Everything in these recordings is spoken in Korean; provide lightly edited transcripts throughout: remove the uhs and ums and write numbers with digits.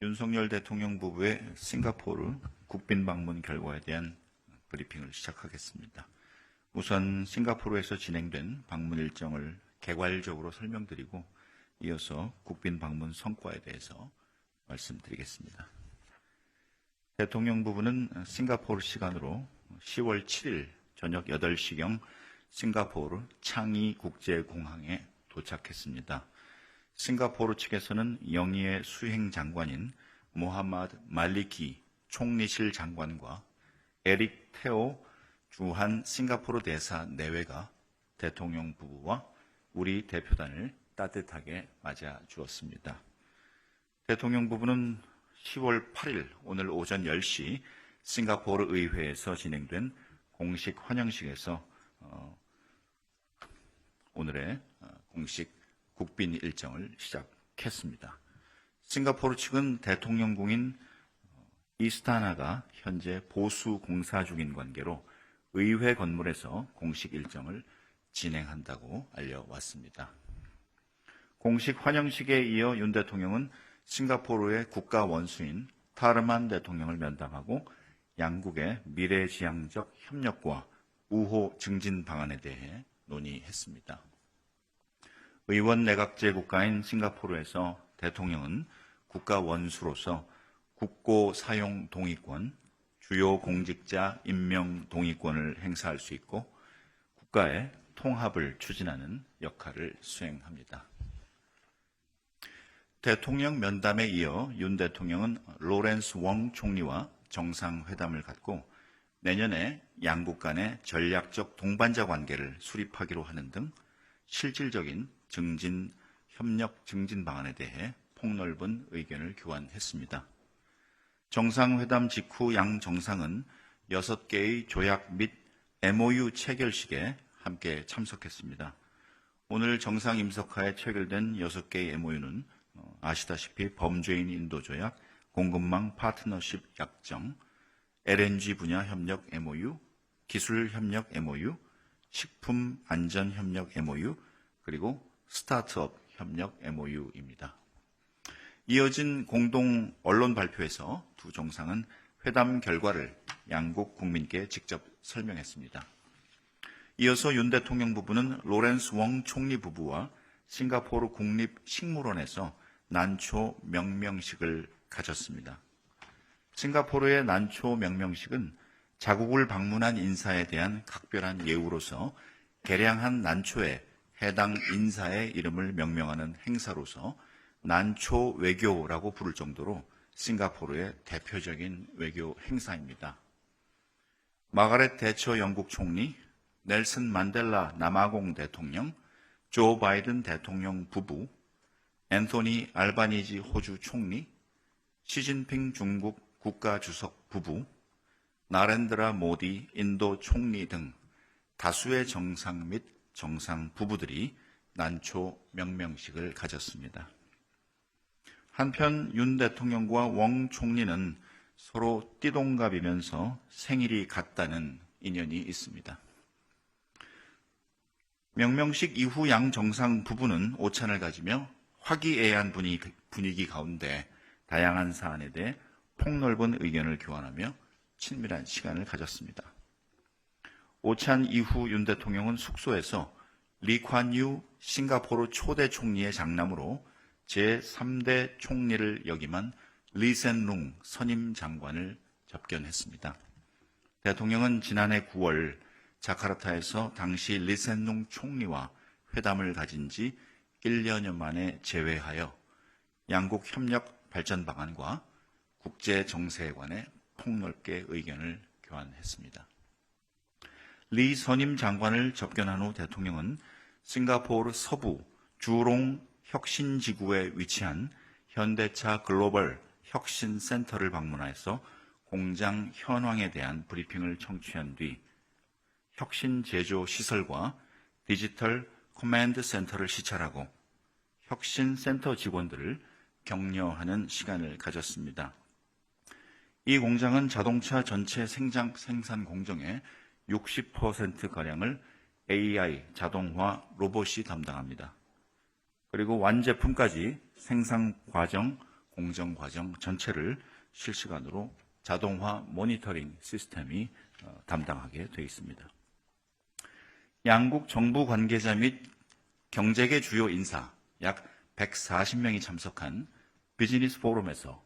윤석열 대통령 부부의 싱가포르 국빈 방문 결과에 대한 브리핑을 시작하겠습니다. 우선 싱가포르에서 진행된 방문 일정을 개괄적으로 설명드리고 이어서 국빈 방문 성과에 대해서 말씀드리겠습니다. 대통령 부부는 싱가포르 시간으로 10월 7일 저녁 8시경 싱가포르 창이 국제공항에 도착했습니다. 싱가포르 측에서는 영의의 수행 장관인 모하마드 말리키 총리실 장관과 에릭 테오 주한 싱가포르 대사 내외가 대통령 부부와 우리 대표단을 따뜻하게 맞아 주었습니다. 대통령 부부는 10월 8일 오늘 오전 10시 싱가포르 의회에서 진행된 공식 환영식에서 오늘의 공식 국빈 일정을 시작했습니다. 싱가포르 측은 대통령궁인 이스타나가 현재 보수 공사 중인 관계로 의회 건물에서 공식 일정을 진행한다고 알려왔습니다. 공식 환영식에 이어 윤 대통령은 싱가포르의 국가 원수인 타르만 대통령을 면담하고 양국의 미래지향적 협력과 우호 증진 방안에 대해 논의했습니다. 의원 내각제 국가인 싱가포르에서 대통령은 국가 원수로서 국고 사용 동의권, 주요 공직자 임명 동의권을 행사할 수 있고 국가의 통합을 추진하는 역할을 수행합니다. 대통령 면담에 이어 윤 대통령은 로렌스 웡 총리와 정상회담을 갖고 내년에 양국 간의 전략적 동반자 관계를 수립하기로 하는 등 실질적인 협력 증진 방안에 대해 폭넓은 의견을 교환했습니다. 정상회담 직후 양 정상은 6개의 조약 및 MOU 체결식에 함께 참석했습니다. 오늘 정상 임석하에 체결된 6개의 MOU는 아시다시피 범죄인 인도 조약, 공급망 파트너십 약정, LNG 분야 협력 MOU, 기술 협력 MOU, 식품 안전 협력 MOU, 그리고 스타트업 협력 MOU입니다. 이어진 공동 언론 발표에서 두 정상은 회담 결과를 양국 국민께 직접 설명했습니다. 이어서 윤 대통령 부부는 로렌스 웡 총리 부부와 싱가포르 국립식물원에서 난초 명명식을 가졌습니다. 싱가포르의 난초 명명식은 자국을 방문한 인사에 대한 각별한 예우로서 개량한 난초에 해당 인사의 이름을 명명하는 행사로서 난초 외교라고 부를 정도로 싱가포르의 대표적인 외교 행사입니다. 마가렛 대처 영국 총리, 넬슨 만델라 남아공 대통령, 조 바이든 대통령 부부, 앤토니 알바니지 호주 총리, 시진핑 중국 국가주석 부부, 나렌드라 모디 인도 총리 등 다수의 정상 및 정상 부부들이 난초 명명식을 가졌습니다. 한편 윤 대통령과 웡 총리는 서로 띠동갑이면서 생일이 같다는 인연이 있습니다. 명명식 이후 양 정상 부부는 오찬을 가지며 화기애애한 분위기 가운데 다양한 사안에 대해 폭넓은 의견을 교환하며 친밀한 시간을 가졌습니다. 오찬 이후 윤 대통령은 숙소에서 리콴유 싱가포르 초대 총리의 장남으로 제3대 총리를 역임한 리센룽 선임 장관을 접견했습니다. 대통령은 지난해 9월 자카르타에서 당시 리센룽 총리와 회담을 가진 지 1년여 만에 재회하여 양국 협력 발전 방안과 국제 정세에 관해 폭넓게 의견을 교환했습니다. 리 선임 장관을 접견한 후 대통령은 싱가포르 서부 주롱 혁신지구에 위치한 현대차 글로벌 혁신센터를 방문해서 공장 현황에 대한 브리핑을 청취한 뒤 혁신 제조 시설과 디지털 커맨드 센터를 시찰하고 혁신 센터 직원들을 격려하는 시간을 가졌습니다. 이 공장은 자동차 전체 생산 공정의 60%가량을 AI, 자동화, 로봇이 담당합니다. 그리고 완제품까지 생산 과정 공정 과정 전체를 실시간으로 자동화 모니터링 시스템이 담당하게 되어 있습니다. 양국 정부 관계자 및 경제계 주요 인사 약 140명이 참석한 비즈니스 포럼에서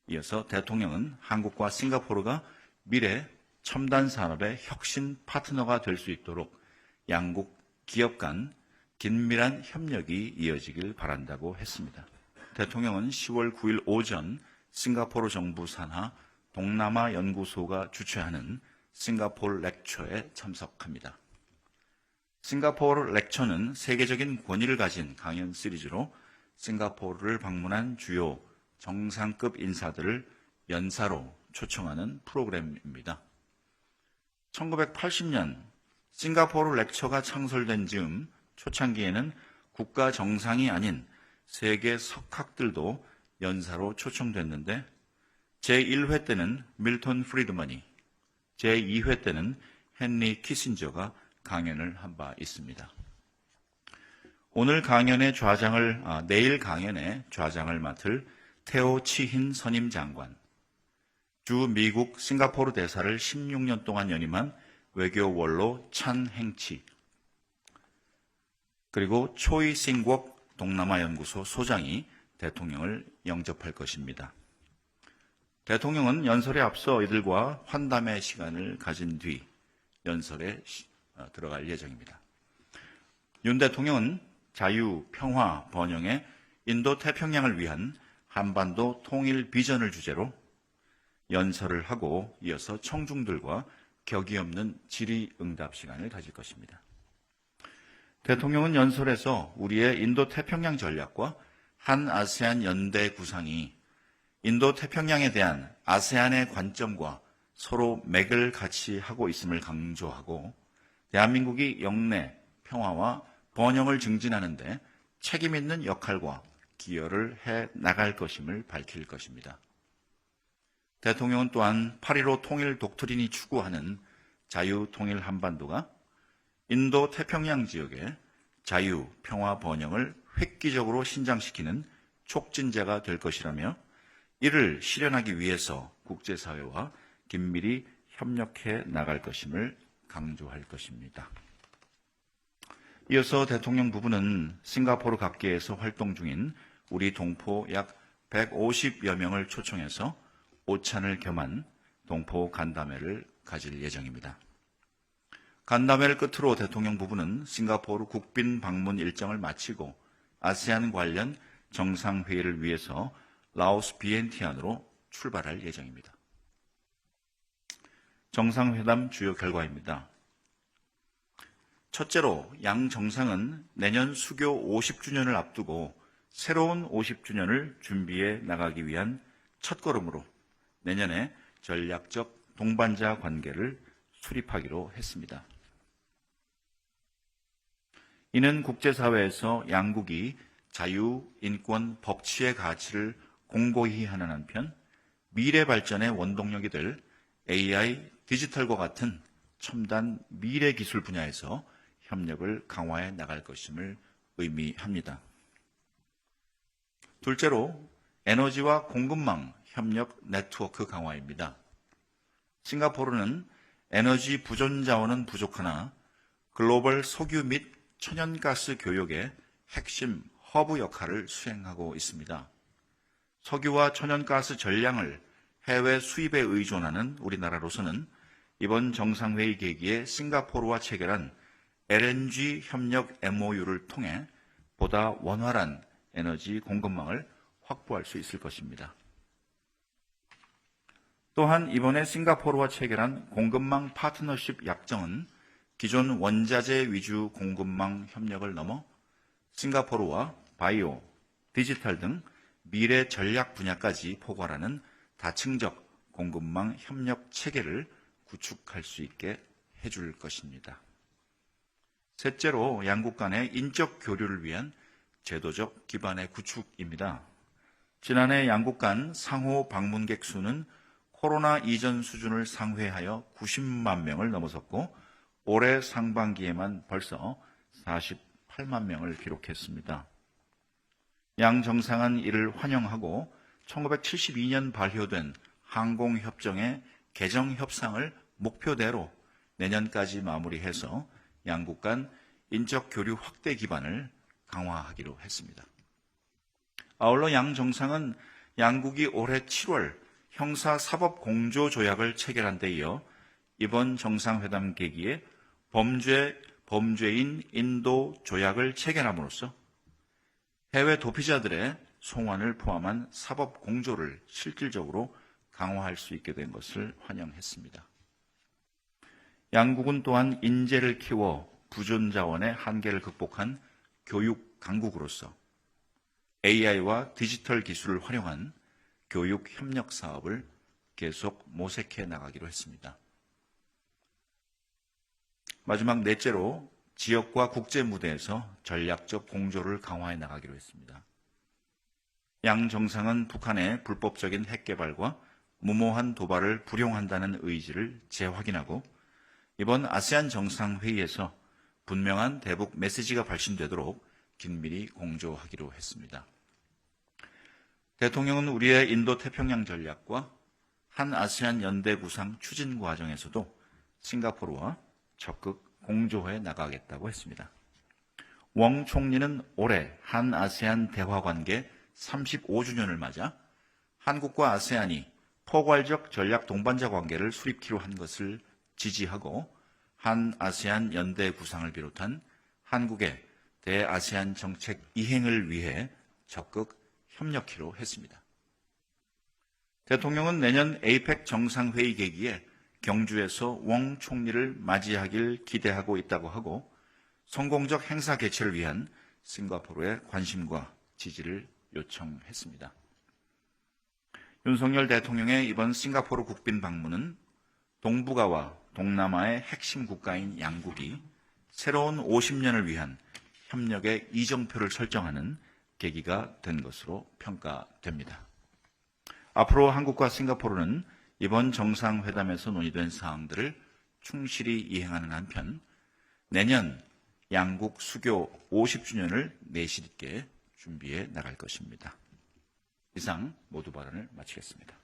이어서 대통령은 한국과 싱가포르가 미래 첨단 산업의 혁신 파트너가 될 수 있도록 양국 기업 간 긴밀한 협력이 이어지길 바란다고 했습니다. 대통령은 10월 9일 오전 싱가포르 정부 산하 동남아 연구소가 주최하는 싱가포르 렉처에 참석합니다. 싱가포르 렉처는 세계적인 권위를 가진 강연 시리즈로 싱가포르를 방문한 주요 정상급 인사들을 연사로 초청하는 프로그램입니다. 1980년 싱가포르 렉처가 창설된 즈음 초창기에는 국가 정상이 아닌 세계 석학들도 연사로 초청됐는데 제1회 때는 밀턴 프리드먼이, 제2회 때는 헨리 키신저가 강연을 한 바 있습니다. 내일 강연의 좌장을 맡을 테오 치힌 선임 장관, 주 미국 싱가포르 대사를 16년 동안 연임한 외교 원로 찬 행치, 그리고 초이 싱국 동남아 연구소 소장이 대통령을 영접할 것입니다. 대통령은 연설에 앞서 이들과 환담의 시간을 가진 뒤 연설에 들어갈 예정입니다. 윤 대통령은 자유, 평화, 번영의 인도 태평양을 위한 한반도 통일 비전을 주제로 연설을 하고 이어서 청중들과 격이 없는 질의응답 시간을 가질 것입니다. 대통령은 연설에서 우리의 인도 태평양 전략과 한 아세안 연대 구상이 인도 태평양에 대한 아세안의 관점과 서로 맥을 같이 하고 있음을 강조하고 대한민국이 영내 평화와 번영을 증진하는 데 책임 있는 역할과 기여를 해 나갈 것임을 밝힐 것입니다. 대통령은 또한 8.15 통일 독트린이 추구하는 자유 통일 한반도가 인도 태평양 지역의 자유, 평화, 번영을 획기적으로 신장시키는 촉진제가 될 것이라며 이를 실현하기 위해서 국제사회와 긴밀히 협력해 나갈 것임을 강조할 것입니다. 이어서 대통령 부부는 싱가포르 각계에서 활동 중인 우리 동포 약 150여 명을 초청해서 오찬을 겸한 동포 간담회를 가질 예정입니다. 간담회를 끝으로 대통령 부부는 싱가포르 국빈 방문 일정을 마치고 아세안 관련 정상회의를 위해서 라오스 비엔티안으로 출발할 예정입니다. 정상회담 주요 결과입니다. 첫째로 양 정상은 내년 수교 50주년을 앞두고 새로운 50주년을 준비해 나가기 위한 첫걸음으로 내년에 전략적 동반자 관계를 수립하기로 했습니다. 이는 국제사회에서 양국이 자유, 인권, 법치의 가치를 공고히 하는 한편 미래 발전의 원동력이 될 AI, 디지털과 같은 첨단 미래 기술 분야에서 협력을 강화해 나갈 것임을 의미합니다. 둘째로 에너지와 공급망 협력 네트워크 강화입니다. 싱가포르는 에너지 부존 자원은 부족하나 글로벌 석유 및 천연가스 교역의 핵심 허브 역할을 수행하고 있습니다. 석유와 천연가스 전량을 해외 수입에 의존하는 우리나라로서는 이번 정상회의 계기에 싱가포르와 체결한 LNG 협력 MOU를 통해 보다 원활한 에너지 공급망을 확보할 수 있을 것입니다. 또한 이번에 싱가포르와 체결한 공급망 파트너십 약정은 기존 원자재 위주 공급망 협력을 넘어 싱가포르와 바이오, 디지털 등 미래 전략 분야까지 포괄하는 다층적 공급망 협력 체계를 구축할 수 있게 해줄 것입니다. 셋째로 양국 간의 인적 교류를 위한 제도적 기반의 구축입니다. 지난해 양국 간 상호 방문객 수는 코로나 이전 수준을 상회하여 90만 명을 넘어섰고 올해 상반기에만 벌써 48만 명을 기록했습니다. 양 정상은 이를 환영하고 1972년 발효된 항공협정의 개정 협상을 목표대로 내년까지 마무리해서 양국 간 인적 교류 확대 기반을 강화하기로 했습니다. 아울러 양 정상은 양국이 올해 7월 형사사법공조조약을 체결한 데 이어 이번 정상회담 계기에 범죄인 인도 조약을 체결함으로써 해외 도피자들의 송환을 포함한 사법 공조를 실질적으로 강화할 수 있게 된 것을 환영했습니다. 양국은 또한 인재를 키워 부존 자원의 한계를 극복한 교육 강국으로서 AI와 디지털 기술을 활용한 교육 협력 사업을 계속 모색해 나가기로 했습니다. 마지막 넷째로 지역과 국제 무대에서 전략적 공조를 강화해 나가기로 했습니다. 양 정상은 북한의 불법적인 핵 개발과 무모한 도발을 불용한다는 의지를 재확인하고 이번 아세안 정상회의에서 분명한 대북 메시지가 발신되도록 긴밀히 공조하기로 했습니다. 대통령은 우리의 인도 태평양 전략과 한 아세안 연대 구상 추진 과정에서도 싱가포르와 적극 공조해 나가겠다고 했습니다. 웡 총리는 올해 한 아세안 대화 관계 35주년을 맞아 한국과 아세안이 포괄적 전략 동반자 관계를 수립키로 한 것을 지지하고 한 아세안 연대 구상을 비롯한 한국의 대아세안 정책 이행을 위해 적극 협력키로 했습니다. 대통령은 내년 에이펙 정상회의 계기에 경주에서 웡 총리를 맞이하길 기대하고 있다고 하고 성공적 행사 개최를 위한 싱가포르의 관심과 지지를 요청했습니다. 윤석열 대통령의 이번 싱가포르 국빈 방문은 동북아와 동남아의 핵심 국가인 양국이 새로운 50년을 위한 협력의 이정표를 설정하는 계기가 된 것으로 평가됩니다. 앞으로 한국과 싱가포르는 이번 정상회담에서 논의된 사항들을 충실히 이행하는 한편 내년 양국 수교 50주년을 내실 있게 준비해 나갈 것입니다. 이상 모두 발언을 마치겠습니다.